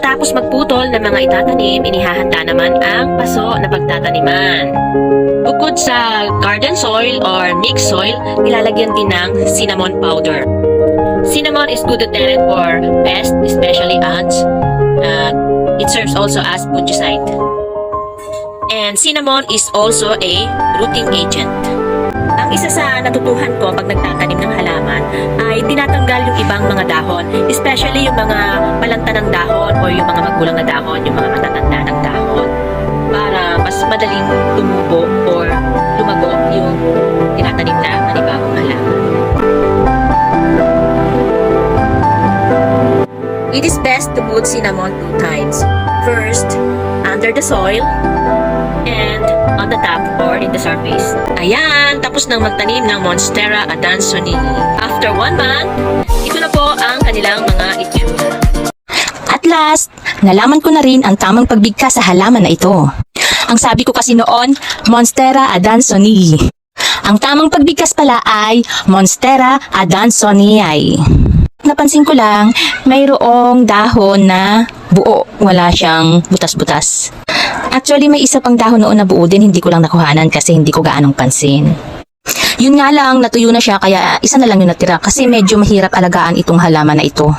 Pagkatapos magputol ng mga itatanim, inihahanda naman ang paso na pagtataniman. Bukod sa garden soil or mixed soil, nilalagyan din ng cinnamon powder. Cinnamon is good deterrent for pests, especially ants. It serves also as fungicide. And cinnamon is also a rooting agent. Ang isa sa natutuhan ko pag nagtatanim ng halaman ay tinatanggal yung ibang mga dahon, especially yung mga palanta ng dahon o yung mga magulang na dahon, yung mga matatanda ng dahon, para mas madaling tumubo or lumago yung tinatanim na panibagong halaman. It is best to put cinnamon 2 times. First, under the soil, and on the top or in the surface. Ayan, tapos nang magtanim ng Monstera adansonii. After 1 month, ito na po ang kanilang mga itsura. At last, nalaman ko na rin ang tamang pagbigkas sa halaman na ito. Ang sabi ko kasi noon, Monstera adansonii. Ang tamang pagbigkas pala ay Monstera adansonii. Napansin ko lang, mayroong dahon na buo, wala siyang butas-butas. Actually, may isa pang dahon noon na buo din, hindi ko lang nakuhanan kasi hindi ko gaanong pansin. Yun nga lang, natuyo na siya kaya isa na lang yung natira kasi medyo mahirap alagaan itong halaman na ito.